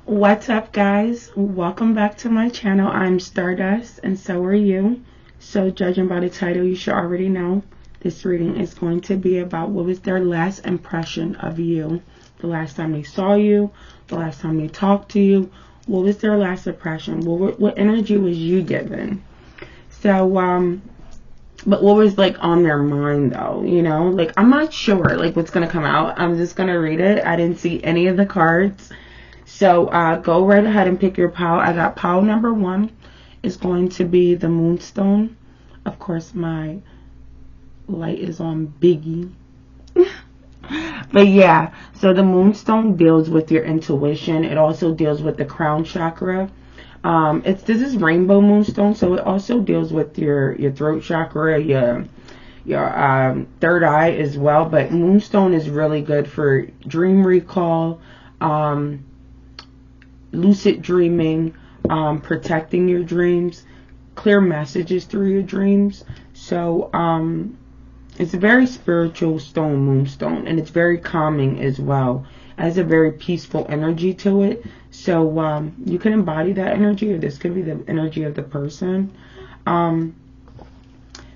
What's up, guys? Welcome back to my channel. I'm Stardust, and so are you. So, judging by the title, you should already know this reading is going to be about what was their last impression of you. The last time they saw you, the last time they talked to you. What was their last impression? What energy was you given? So, but what was like on their mind though, like I'm not sure like what's gonna come out. I'm just gonna read it. I didn't see any of the cards. So go right ahead and pick your pile. I got pile number 1 is going to be the Moonstone. Of course, my light is on Biggie. But yeah, so the Moonstone deals with your intuition. It also deals with the crown chakra. This is rainbow moonstone, so it also deals with your throat chakra, your third eye as well. But moonstone is really good for dream recall, lucid dreaming, protecting your dreams, clear messages through your dreams. So it's a very spiritual stone, moonstone, and it's very calming as well. It has a very peaceful energy to it. So you can embody that energy, or this could be the energy of the person.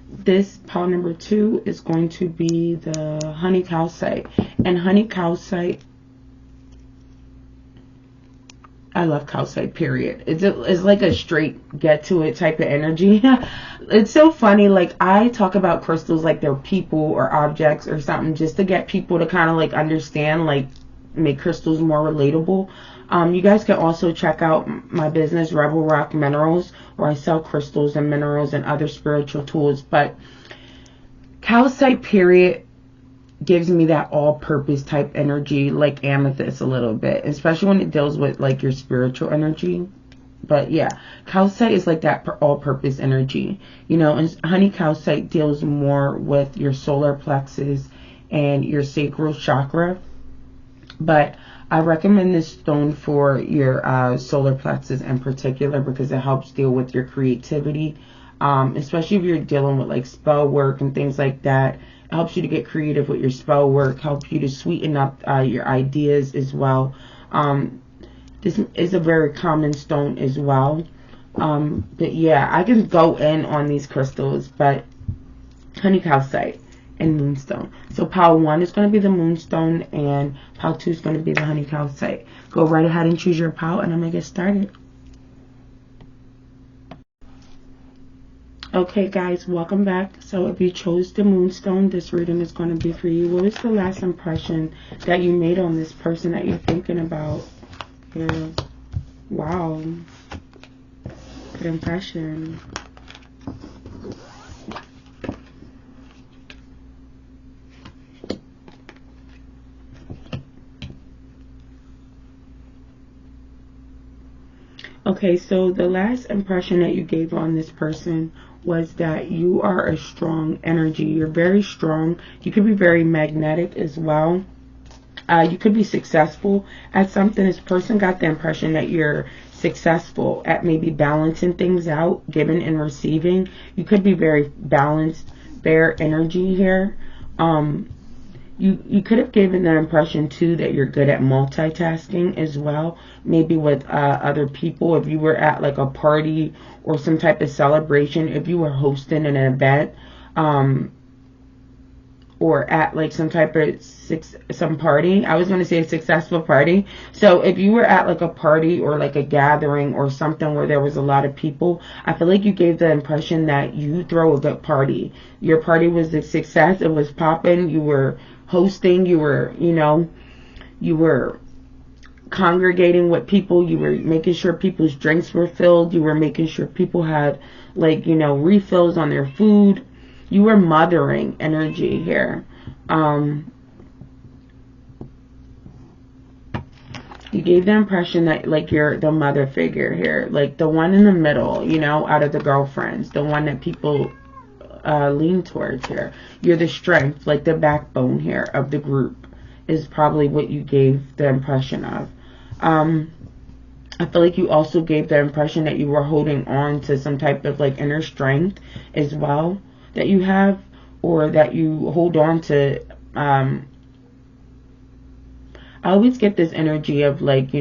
This pile number 2 is going to be the honey calcite. And honey calcite, I love calcite, period. It's like a straight get to it type of energy. It's so funny. Like, I talk about crystals like they're people or objects or something, just to get people to kind of like understand, like make crystals more relatable. You guys can also check out my business, Rebel Rock Minerals, where I sell crystals and minerals and other spiritual tools. But calcite, period, gives me that all-purpose type energy, like amethyst a little bit, especially when it deals with like your spiritual energy. But yeah, calcite is like that all-purpose energy, and honey calcite deals more with your solar plexus and your sacral chakra. But I recommend this stone for your solar plexus in particular, because it helps deal with your creativity, especially if you're dealing with like spell work and things like that. It helps you to get creative with your spell work, helps you to sweeten up your ideas as well. This is a very common stone as well. But yeah, I can go in on these crystals, but honey calcite and moonstone. So pile 1 is going to be the moonstone, and pile 2 is going to be the honey calcite. Go right ahead and choose your pile, and I'm going to get started. Okay, guys, welcome back. So if you chose the moonstone, this reading is going to be for you. What is the last impression that you made on this person that you're thinking about here? Wow, good impression. Okay, so the last impression that you gave on this person was that you are a strong energy. You're very strong. You could be very magnetic as well. You could be successful at something. This person got the impression that you're successful at maybe balancing things out, giving and receiving. You could be very balanced, bare energy here. You could have given the impression too that you're good at multitasking as well, maybe with other people. If you were at like a party or some type of celebration, if you were hosting an event, or at like some type of some party. I was going to say a successful party. So if you were at like a party or like a gathering or something where there was a lot of people, I feel like you gave the impression that you throw a good party. Your party was a success. It was popping. You were hosting. You were, you were congregating with people. You were making sure people's drinks were filled. You were making sure people had like, refills on their food. You were mothering energy here. You gave the impression that like you're the mother figure here, like the one in the middle, out of the girlfriends, the one that people lean towards here. You're the strength, like the backbone here of the group, is probably what you gave the impression of. I feel like you also gave the impression that you were holding on to some type of like inner strength as well that you have, or that you hold on to. I always get this energy of like,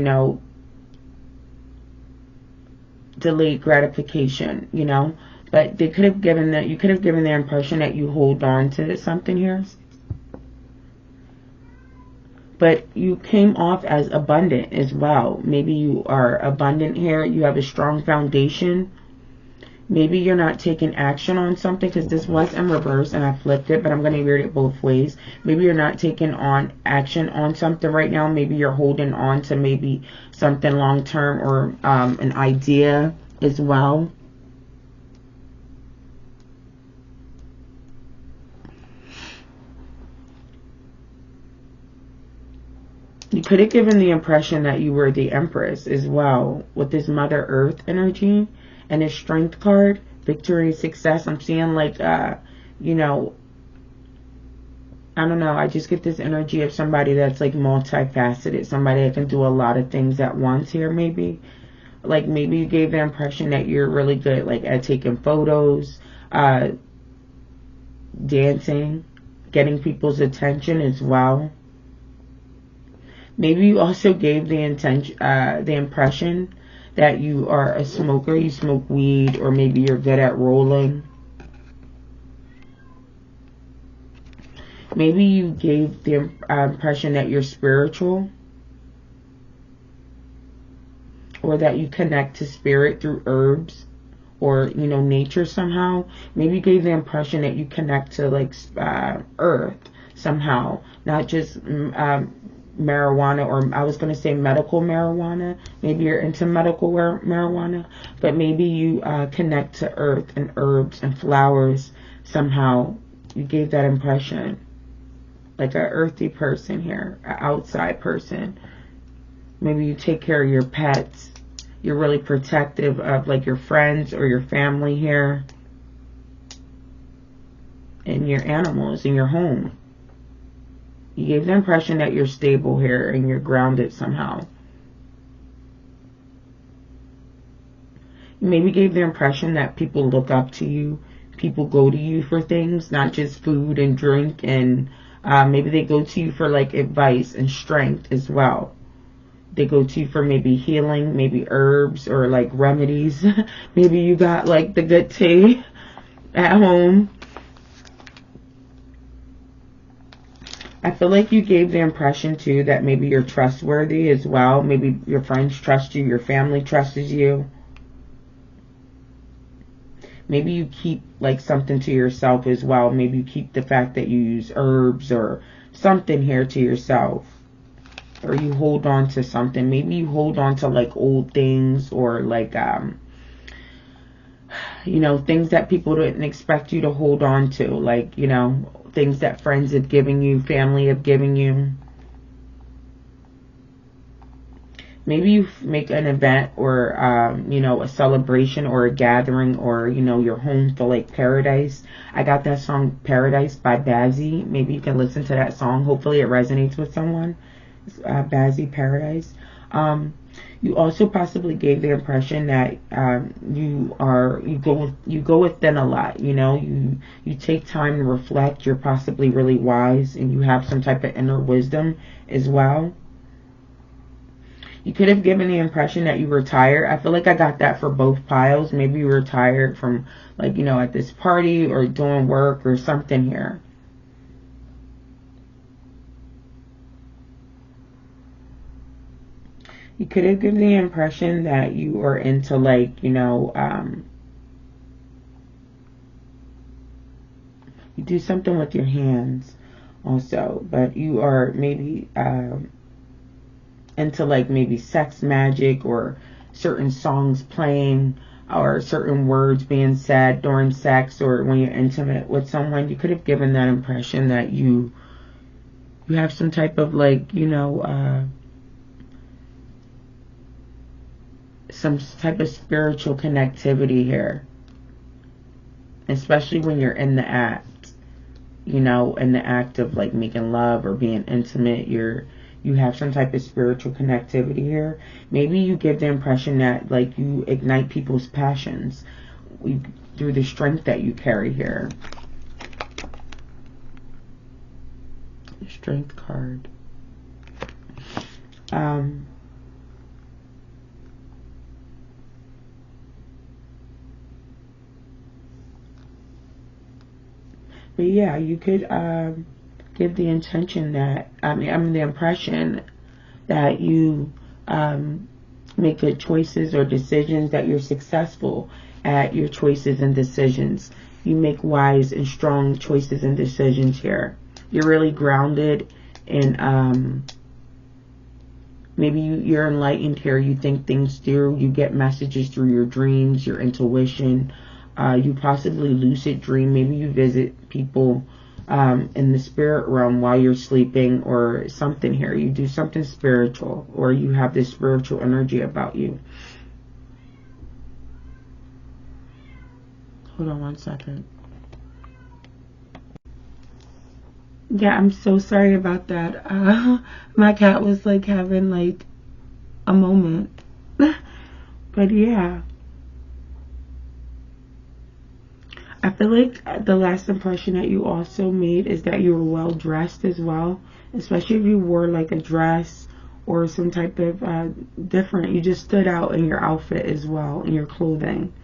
delayed gratification, you know. But they could have given that, you could have given the impression that you hold on to something here. But you came off as abundant as well. Maybe you are abundant here. You have a strong foundation. Maybe you're not taking action on something, because this was in reverse and I flipped it, but I'm going to read it both ways. Maybe you're not taking on action on something right now. Maybe you're holding on to maybe something long term, or an idea as well. You could have given the impression that you were the Empress as well, with this Mother Earth energy and this Strength card, victory and success. I'm seeing like, you know, I don't know. I just get this energy of somebody that's like multifaceted, somebody that can do a lot of things at once here. Maybe, like, maybe you gave the impression that you're really good, like, at taking photos, dancing, getting people's attention as well. Maybe you also gave the impression that you are a smoker. You smoke weed, or maybe you're good at rolling. Maybe you gave the impression that you're spiritual, or that you connect to spirit through herbs, or, you know, nature somehow. Maybe you gave the impression that you connect to, like, earth somehow, not just marijuana, or I was going to say medical marijuana. Maybe you're into medical marijuana, but maybe you connect to earth and herbs and flowers somehow. You gave that impression, like an earthy person here, an outside person. Maybe you take care of your pets. You're really protective of, like, your friends or your family here, and your animals in your home. You gave the impression that you're stable here and you're grounded somehow. You maybe gave the impression that people look up to you. People go to you for things, not just food and drink. And maybe they go to you for, like, advice and strength as well. They go to you for maybe healing, maybe herbs, or, like, remedies. Maybe you got, like, the good tea at home. I feel like you gave the impression, too, that maybe you're trustworthy as well. Maybe your friends trust you. Your family trusts you. Maybe you keep, like, something to yourself as well. Maybe you keep the fact that you use herbs or something here to yourself. Or you hold on to something. Maybe you hold on to, like, old things, or, like, you know, things that people didn't expect you to hold on to. Like, you know, things that friends have given you, family have given you. Maybe you make an event, or, you know, a celebration or a gathering, or, you know, your home feel like paradise. I got that song Paradise by Bazzi. Maybe you can listen to that song. Hopefully it resonates with someone. Bazzi, Paradise. You also possibly gave the impression that you go within a lot. You know, you take time to reflect. You're possibly really wise, and you have some type of inner wisdom as well. You could have given the impression that you were tired. I feel like I got that for both piles. Maybe you were tired from, like, you know, at this party or doing work or something here. You could have given the impression that you are into, like, you know, you do something with your hands also, but you are maybe into, like, maybe sex magic, or certain songs playing, or certain words being said during sex, or when you're intimate with someone. You could have given that impression that you have some type of, like, you know, some type of spiritual connectivity here, especially when you're in the act, you know, in the act of, like, making love or being intimate. You have some type of spiritual connectivity here. Maybe you give the impression that, like, you ignite people's passions through the strength that you carry here. Strength card. But yeah, you could give the intention that, the impression that you make good choices or decisions, that you're successful at your choices and decisions. You make wise and strong choices and decisions here. You're really grounded in, maybe you're enlightened here. You think things through. You get messages through your dreams, your intuition. You possibly lucid dream. Maybe you visit people in the spirit realm while you're sleeping or something here. You do something spiritual, or you have this spiritual energy about you. Hold on one second. Yeah, I'm so sorry about that. My cat was like having like a moment. But yeah. I feel like the last impression that you also made is that you were well dressed as well. Especially if you wore like a dress or some type of different. You just stood out in your outfit as well, in your clothing.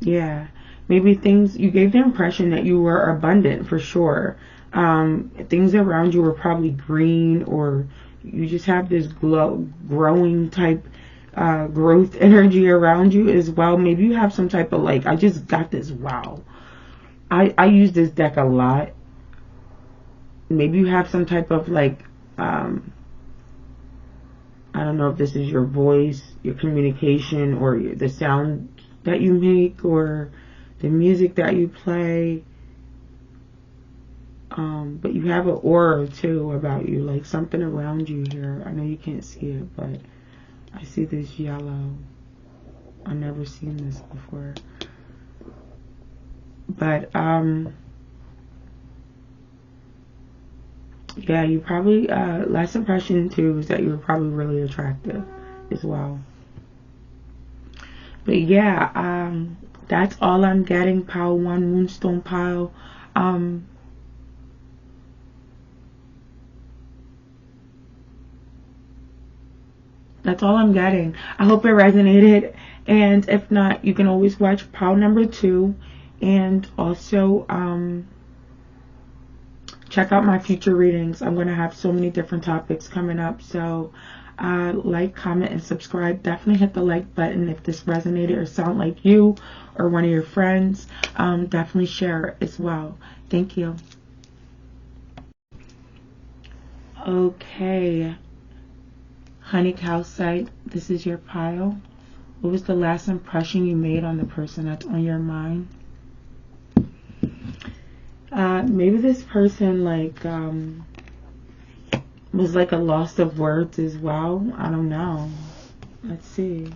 Yeah, maybe things, you gave the impression that you were abundant for sure. Things around you were probably green, or you just have this growing type growth energy around you as well. Maybe you have some type of like, I just got this wow. I use this deck a lot. Maybe you have some type of like, I don't know if this is your voice, your communication, or the sound that you make, or the music that you play. But you have an aura too about you, like something around you here. I know you can't see it, but I see this yellow. I've never seen this before. But yeah, you probably last impression too is that you were probably really attractive as well. But yeah, that's all I'm getting. Pile 1, Moonstone pile. That's all I'm getting. I hope it resonated. And if not, you can always watch pile number 2. And also, check out my future readings. I'm going to have so many different topics coming up. So, like, comment, and subscribe. Definitely hit the like button if this resonated or sound like you or one of your friends. Definitely share it as well. Thank you. Okay. Honey Calcite, this is your pile. What was the last impression you made on the person that's on your mind? Maybe this person like was like a loss of words as well. I don't know. Let's see.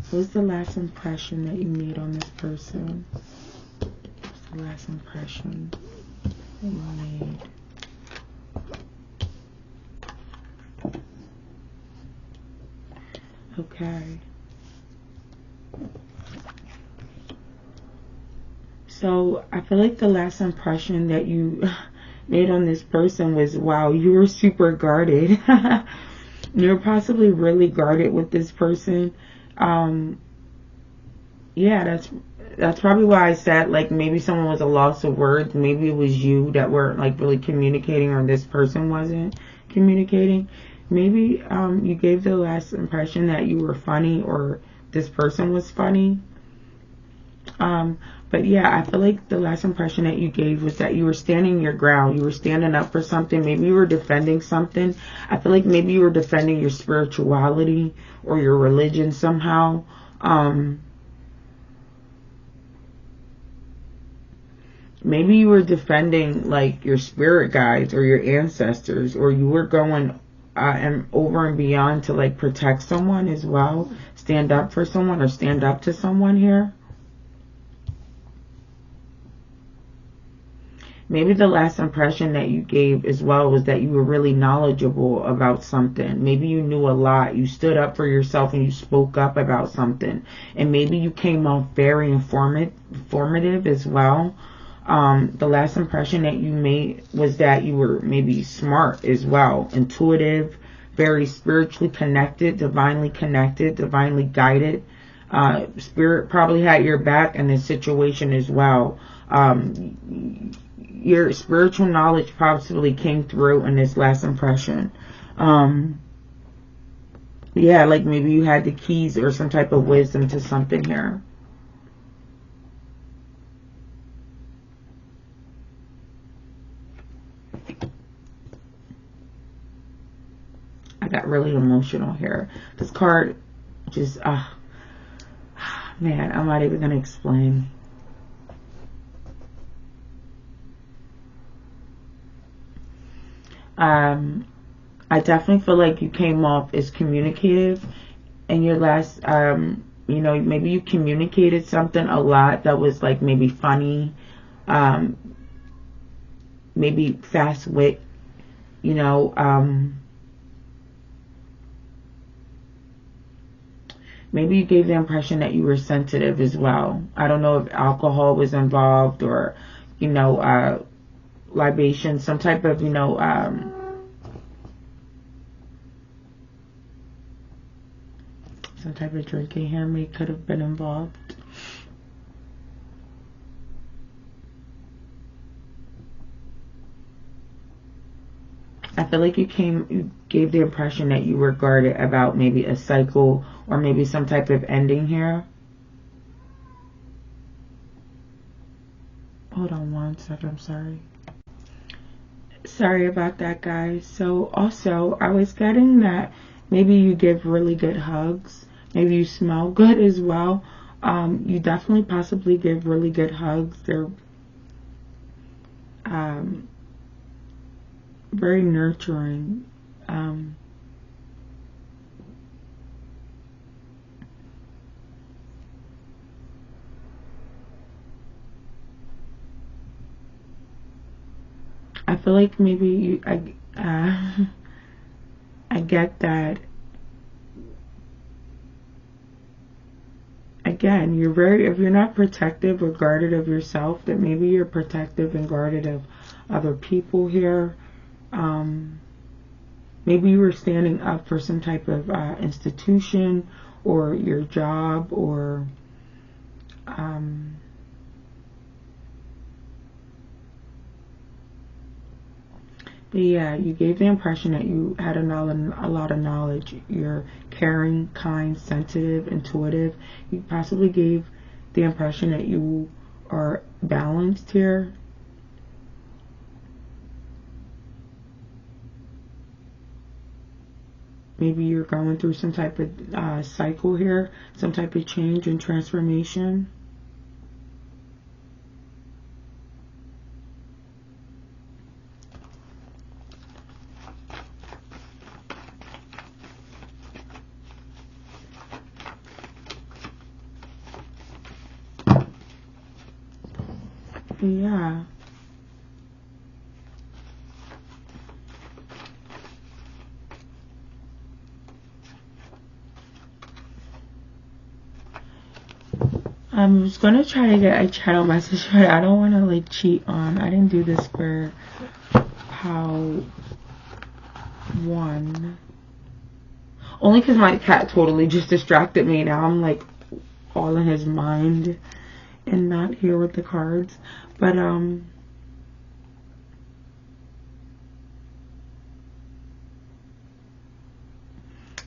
What was the last impression that you made on this person? What's the last impression that you made? Okay. So I feel like the last impression that you made on this person was, wow, you were super guarded. You're possibly really guarded with this person. Yeah, that's probably why I said like maybe someone was a loss of words. Maybe it was you that weren't like really communicating, or this person wasn't communicating. Maybe you gave the last impression that you were funny, or this person was funny. But yeah, I feel like the last impression that you gave was that you were standing your ground. You were standing up for something. Maybe you were defending something. I feel like maybe you were defending your spirituality or your religion somehow. Maybe you were defending like your spirit guides or your ancestors, or you were going and over and beyond to like protect someone as well. Stand up for someone or stand up to someone here. Maybe the last impression that you gave as well was that you were really knowledgeable about something. Maybe you knew a lot. You stood up for yourself and you spoke up about something. And maybe you came off very informative as well. The last impression that you made was that you were maybe smart as well, intuitive, very spiritually connected, divinely guided. Spirit probably had your back in this situation as well. Your spiritual knowledge possibly came through in this last impression. Yeah, like maybe you had the keys or some type of wisdom to something here. I got really emotional here. This card just, man, I'm not even going to explain. I definitely feel like you came off as communicative in your last, you know, maybe you communicated something a lot that was like maybe funny, maybe fast wit, you know, maybe you gave the impression that you were sensitive as well. I don't know if alcohol was involved or, you know, libation, some type of, you know, some type of drinking here may could have been involved. I feel like you gave the impression that you were guarded about maybe a cycle or maybe some type of ending here. Hold on one second, I'm sorry. Sorry about that, guys. So also, I was getting that maybe you give really good hugs. Maybe you smell good as well. You definitely possibly give really good hugs. They're very nurturing. I feel like maybe you, I get that. Again, you're very, if you're not protective or guarded of yourself, that maybe you're protective and guarded of other people here. Maybe you were standing up for some type of institution or your job or but yeah, you gave the impression that you had a lot of knowledge. You're caring, kind, sensitive, intuitive. You possibly gave the impression that you are balanced here. Maybe you're going through some type of cycle here, some type of change and transformation. Yeah. I'm just gonna try to get a channel message, but I don't want to like cheat on. I didn't do this for how one. Only because my cat totally just distracted me. Now I'm like all in his mind and not here with the cards. But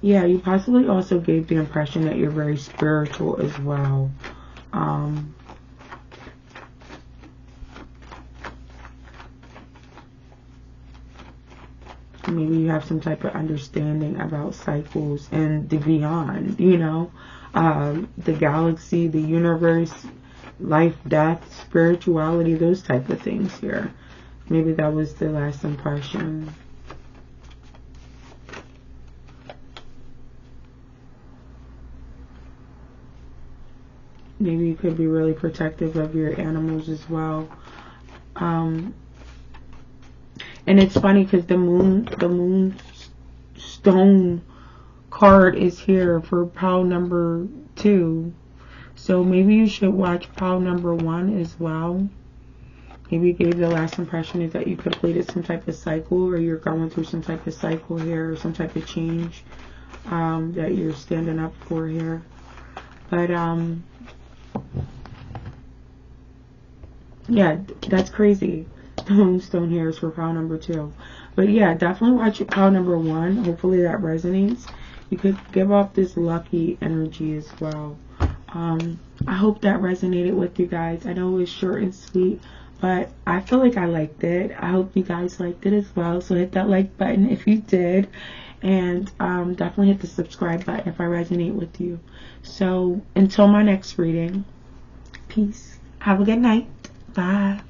yeah, you possibly also gave the impression that you're very spiritual as well. Maybe you have some type of understanding about cycles and the beyond, you know, the galaxy, the universe, life, death, spirituality, those type of things here. Maybe that was the last impression. Maybe you could be really protective of your animals as well. And it's funny because the moonstone card is here for pile number 2. So maybe you should watch pile number 1 as well. Maybe the last impression is that you completed some type of cycle, or you're going through some type of cycle here, or some type of change that you're standing up for here. But yeah, that's crazy. The Moonstone here is for pile number 2. But yeah, definitely watch your pile number 1. Hopefully that resonates. You could give off this lucky energy as well. I hope that resonated with you guys. I know it was short and sweet, but I feel like I liked it. I hope you guys liked it as well. So hit that like button if you did. And definitely hit the subscribe button if I resonate with you. So until my next reading, peace. Have a good night. Bye.